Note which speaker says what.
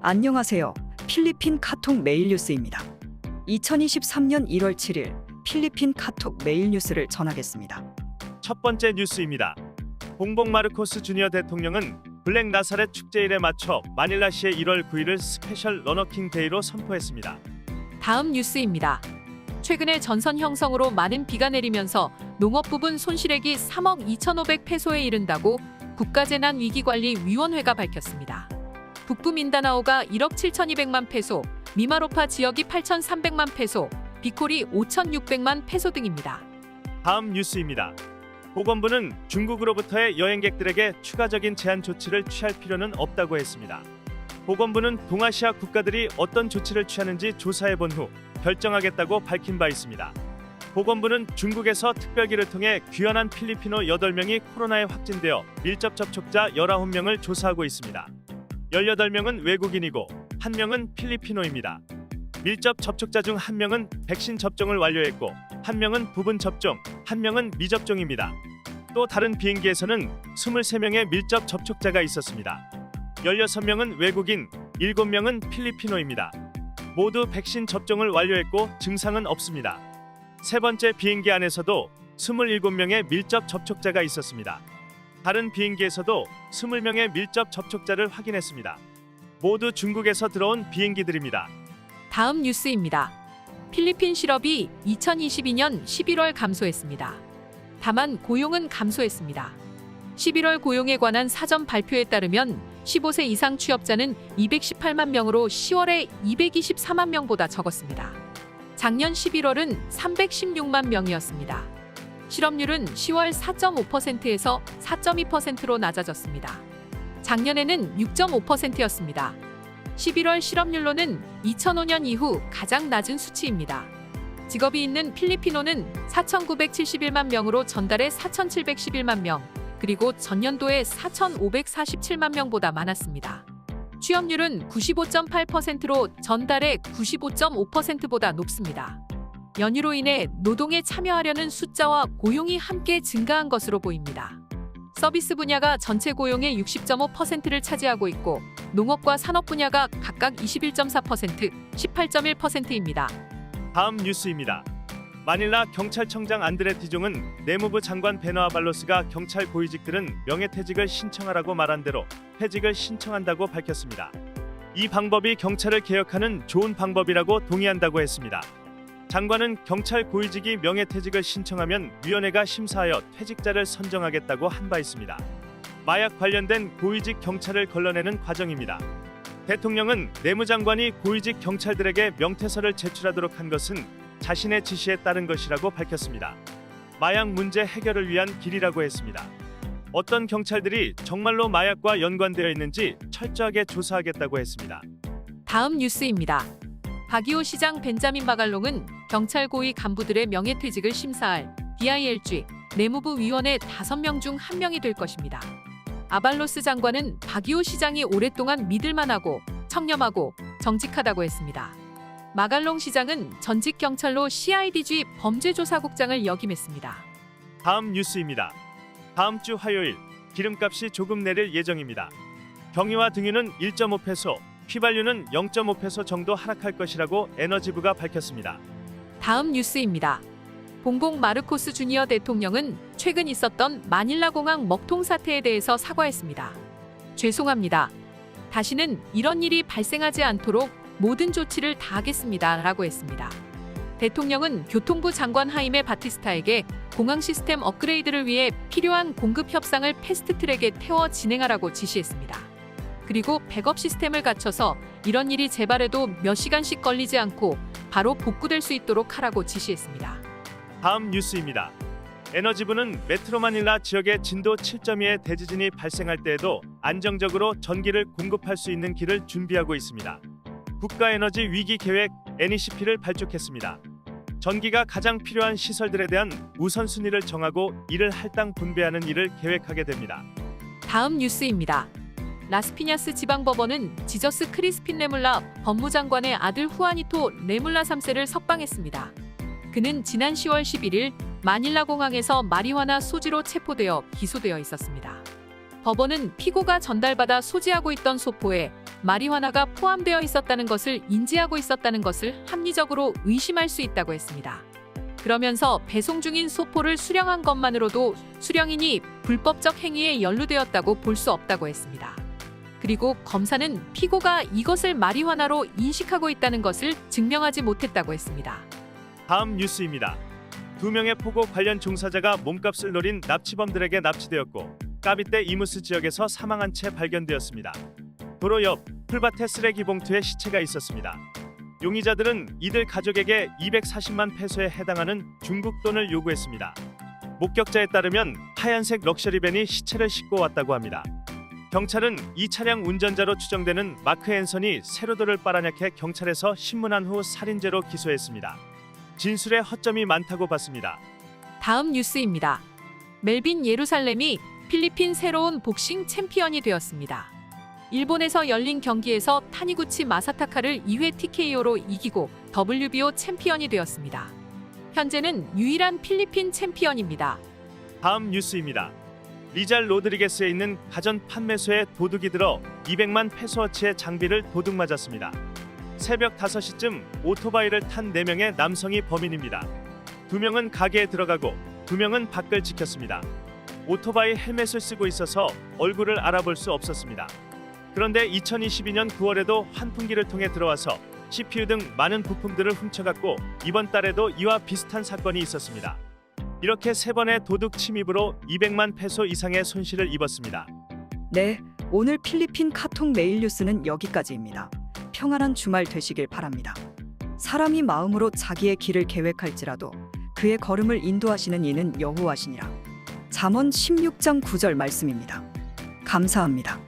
Speaker 1: 안녕하세요. 필리핀 카톡 메일 뉴스입니다. 2023년 1월 7일 필리핀 카톡 메일 뉴스를 전하겠습니다.
Speaker 2: 첫 번째 뉴스입니다. 봉봉 마르코스 주니어 대통령은 블랙 나사렛 축제일에 맞춰 마닐라시의 1월 9일을 스페셜 러너킹 데이로 선포했습니다.
Speaker 3: 다음 뉴스입니다. 최근에 전선 형성으로 많은 비가 내리면서 농업 부분 손실액이 3억 2,500 페소에 이른다고 국가재난위기관리위원회가 밝혔습니다. 북부 민다나오가 1억 7,200만 페소, 미마로파 지역이 8,300만 페소, 비콜이 5,600만 페소 등입니다.
Speaker 2: 다음 뉴스입니다. 보건부는 중국으로부터의 여행객들에게 추가적인 제한 조치를 취할 필요는 없다고 했습니다. 보건부는 동아시아 국가들이 어떤 조치를 취하는지 조사해본 후 결정하겠다고 밝힌 바 있습니다. 보건부는 중국에서 특별기를 통해 귀환한 필리피노 8명이 코로나에 확진되어 밀접 접촉자 19명을 조사하고 있습니다. 18명은 외국인이고 1명은 필리피노입니다. 밀접 접촉자 중 1명은 백신 접종을 완료했고 1명은 부분 접종, 1명은 미접종입니다. 또 다른 비행기에서는 23명의 밀접 접촉자가 있었습니다. 16명은 외국인, 7명은 필리피노입니다. 모두 백신 접종을 완료했고 증상은 없습니다. 세 번째 비행기 안에서도 27명의 밀접 접촉자가 있었습니다. 다른 비행기에서도 20명의 밀접 접촉자를 확인했습니다. 모두 중국에서 들어온 비행기들입니다.
Speaker 3: 다음 뉴스입니다. 필리핀 실업이 2022년 11월 감소했습니다. 다만 고용은 감소했습니다. 11월 고용에 관한 사전 발표에 따르면 15세 이상 취업자는 218만 명으로 10월에 224만 명보다 적었습니다. 작년 11월은 316만 명이었습니다. 실업률은 10월 4.5%에서 4.2%로 낮아졌습니다. 작년에는 6.5%였습니다. 11월 실업률로는 2005년 이후 가장 낮은 수치입니다. 직업이 있는 필리피노는 4,971만 명으로 전달에 4,711만 명, 그리고 전년도에 4,547만 명보다 많았습니다. 취업률은 95.8%로 전달에 95.5%보다 높습니다. 연휴로 인해 노동에 참여하려는 숫자와 고용이 함께 증가한 것으로 보입니다. 서비스 분야가 전체 고용의 60.5%를 차지하고 있고 농업과 산업 분야가 각각 21.4%, 18.1%입니다.
Speaker 2: 다음 뉴스입니다. 마닐라 경찰청장 안드레 티종은 내무부 장관 베너아발로스가 경찰 고위직들은 명예퇴직을 신청하라고 말한 대로 퇴직을 신청한다고 밝혔습니다. 이 방법이 경찰을 개혁하는 좋은 방법이라고 동의한다고 했습니다. 장관은 경찰 고위직이 명예퇴직을 신청하면 위원회가 심사하여 퇴직자를 선정하겠다고 한 바 있습니다. 마약 관련된 고위직 경찰을 걸러내는 과정입니다. 대통령은 내무장관이 고위직 경찰들에게 명퇴서를 제출하도록 한 것은 자신의 지시에 따른 것이라고 밝혔습니다. 마약 문제 해결을 위한 길이라고 했습니다. 어떤 경찰들이 정말로 마약과 연관되어 있는지 철저하게 조사하겠다고 했습니다.
Speaker 3: 다음 뉴스입니다. 바기오 시장 벤자민 마갈롱은 경찰 고위 간부들의 명예퇴직을 심사할 DILG 내무부 위원회 5명 중 1명이 될 것입니다. 아발로스 장관은 바기오 시장이 오랫동안 믿을만하고 청렴하고 정직하다고 했습니다. 마갈롱 시장은 전직 경찰로 CIDG 범죄조사국장을 역임했습니다.
Speaker 2: 다음 뉴스입니다. 다음 주 화요일 기름값이 조금 내릴 예정입니다. 경유와 등유는 1.5페소, 휘발유는 0.5페소 정도 하락할 것이라고 에너지부가 밝혔습니다.
Speaker 3: 다음 뉴스입니다. 봉봉 마르코스 주니어 대통령은 최근 있었던 마닐라 공항 먹통 사태에 대해서 사과했습니다. 죄송합니다. 다시는 이런 일이 발생하지 않도록 모든 조치를 다하겠습니다. 라고 했습니다. 대통령은 교통부 장관 하임에 바티스타에게 공항 시스템 업그레이드를 위해 필요한 공급 협상을 패스트트랙에 태워 진행하라고 지시했습니다. 그리고 백업 시스템을 갖춰서 이런 일이 재발해도 몇 시간씩 걸리지 않고 바로 복구될 수 있도록 하라고 지시했습니다.
Speaker 2: 다음 뉴스입니다. 에너지부는 메트로 마닐라 지역의 진도 7.2의 대지진이 발생할 때에도 안정적으로 전기를 공급할 수 있는 길을 준비하고 있습니다. 국가에너지 위기 계획 NECP를 발족했습니다. 전기가 가장 필요한 시설들에 대한 우선순위를 정하고 이를 할당 분배하는 일을 계획하게 됩니다.
Speaker 3: 다음 뉴스입니다. 라스피냐스 지방법원은 지저스 크리스핀 레물라 법무장관의 아들 후아니토 레물라 3세를 석방했습니다. 그는 지난 10월 11일 마닐라 공항에서 마리화나 소지로 체포되어 기소되어 있었습니다. 법원은 피고가 전달받아 소지하고 있던 소포에 마리화나가 포함되어 있었다는 것을 인지하고 있었다는 것을 합리적으로 의심할 수 있다고 했습니다. 그러면서 배송 중인 소포를 수령한 것만으로도 수령인이 불법적 행위에 연루되었다고 볼 수 없다고 했습니다. 그리고 검사는 피고가 이것을 마리화나로 인식하고 있다는 것을 증명하지 못했다고 했습니다.
Speaker 2: 다음 뉴스입니다. 2명의 포고 관련 종사자가 몸값을 노린 납치범들에게 납치되었고 까비떼 이무스 지역에서 사망한 채 발견되었습니다. 도로 옆 풀밭에 쓰레기 봉투에 시체가 있었습니다. 용의자들은 이들 가족에게 240만 페소에 해당하는 중국 돈을 요구했습니다. 목격자에 따르면 하얀색 럭셔리밴이 시체를 싣고 왔다고 합니다. 경찰은 이 차량 운전자로 추정되는 마크 앤선이 세로도를 빨아냥해 경찰에서 신문한 후 살인죄로 기소했습니다. 진술에 허점이 많다고 봤습니다.
Speaker 3: 다음 뉴스입니다. 멜빈 예루살렘이 필리핀 새로운 복싱 챔피언이 되었습니다. 일본에서 열린 경기에서 타니구치 마사타카를 2회 TKO로 이기고 WBO 챔피언이 되었습니다. 현재는 유일한 필리핀 챔피언입니다.
Speaker 2: 다음 뉴스입니다. 리잘 로드리게스에 있는 가전 판매소에 도둑이 들어 200만 페소어치의 장비를 도둑 맞았습니다. 새벽 5시쯤 오토바이를 탄 4명의 남성이 범인입니다. 2명은 가게에 들어가고 2명은 밖을 지켰습니다. 오토바이 헬멧을 쓰고 있어서 얼굴을 알아볼 수 없었습니다. 그런데 2022년 9월에도 환풍기를 통해 들어와서 CPU 등 많은 부품들을 훔쳐갔고 이번 달에도 이와 비슷한 사건이 있었습니다. 이렇게 3번의 도둑 침입으로 200만 페소 이상의 손실을 입었습니다.
Speaker 1: 네, 오늘 필리핀 카톡 메일 뉴스는 여기까지입니다. 평안한 주말 되시길 바랍니다. 사람이 마음으로 자기의 길을 계획할지라도 그의 걸음을 인도하시는 이는 여호와시니라. 잠언 16장 9절 말씀입니다. 감사합니다.